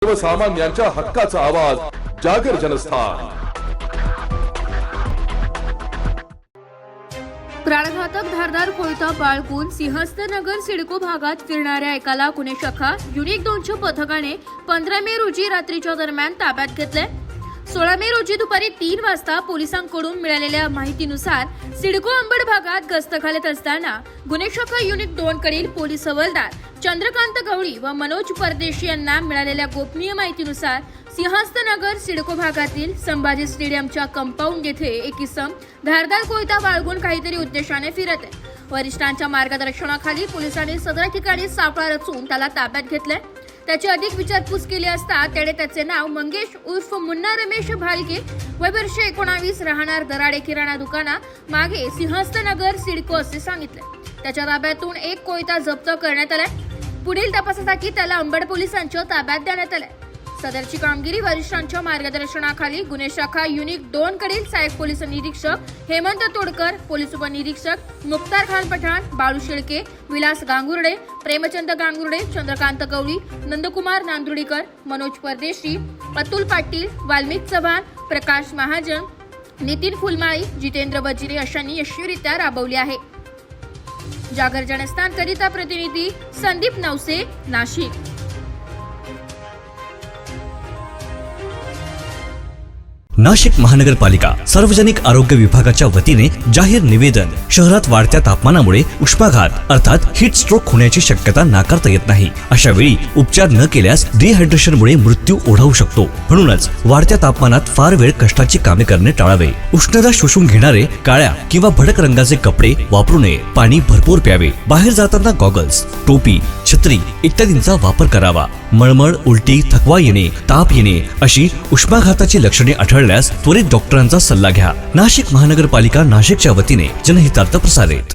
सर्वसामान्यांच्या हक्काचा आवाज जागर जनस्थान। प्राणघातक धारदार कोयता बाळगून सिंहस्थनगर सिडको भागात फिरणाऱ्या एकाला गुन्हे शाखा युनिक 2च्या पथकाने 15 मे रोजी रात्रीच्या दरम्यान ताब्यात घेतले। 16 मे रोजी दुपारी 3 वाजता पोलिसांकडून मिळालेल्या माहितीनुसार सिडको अंबड भागात गस्त घालत असताना गुन्हे शाखा युनिक 2 कडील पोलीस हवालदार चंद्रकांत गवळी व मनोज परदेशी यांना मिळालेल्या गोपनीय माहितीनुसार सिंहस्थनगर सिडको भागातील संभाजी स्टेडियमच्या कंपाऊंड येथे एक इसम धारदार कोयता बाळगून काहीतरी उद्देशाने फिरत आहे। वरिष्ठांच्या मार्गदर्शनाखाली पोलिसांनी सदर ठिकाणी सापळा रचून त्याला ताब्यात घेतले। त्याची अधिक विचारपूस केली असता त्याने त्याचे नाव मंगेश उर्फ मुन्ना रमेश भालके, वय वर्ष 19, राहणार दराडे किराणा दुकाना मागे सिंहस्थनगर सिडको असे सांगितले। त्याच्या ताब्यातून एक कोयता जप्त करण्यात आलाय। पुढील तपासासाठी त्याला अंबड पोलिसांच्या ताब्यात देण्यात आले। सदरची कामगिरी वरिष्ठांच्या मार्गदर्शनाखाली गुन्हे शाखा युनिक 2 कडील सहाय्यक पोलीस निरीक्षक हेमंत तोडकर, पोलीस उपनिरीक्षक मुक्तार खान पठाण, बाळू शेळके, विलास गांगुर्डे, प्रेमचंद गांगुर्डे, चंद्रकांत गवळी, नंदकुमार नांदुर्डीकर, मनोज परदेशी, अतुल पाटील, वाल्मिक चव्हाण, प्रकाश महाजन, नितीन फुलमाळी, जितेंद्र वजिरे अशांनी यशस्वीरित्या राबवली आहे। जागर जनस्थान करिता प्रतिनिधी संदीप नवसे, नाशिक। नाशिक महानगरपालिका सार्वजनिक आरोग्य विभागाच्या वतीने जाहीर निवेदन। शहरात वाढत्या तापमानामुळे उष्माघात अर्थात हीट स्ट्रोक होण्याची शक्यता नाकारता येत नाही। अशा वेळी उपचार न केल्यास डिहायड्रेशनमुळे मृत्यू ओढावू शकतो। म्हणूनच वाढत्या तापमानात फार वेळ कष्टाची कामे करणे टाळावे। उष्णता शोषून घेणारे काळ्या किंवा भडक रंगाचे कपडे वापरू नये। पाणी भरपूर प्यावे। बाहेर जाताना गॉगल्स, टोपी, छत्री इत्यादींचा वापर करावा। मळमळ, उलटी, थकवा येणे, ताप येणे अशी उष्माघाताची लक्षणे आढळल्यास त्वरित डॉक्टरांचा सल्ला घ्या। नाशिक महानगरपालिका नाशिकच्या वतीने जनहितार्थ प्रसारित।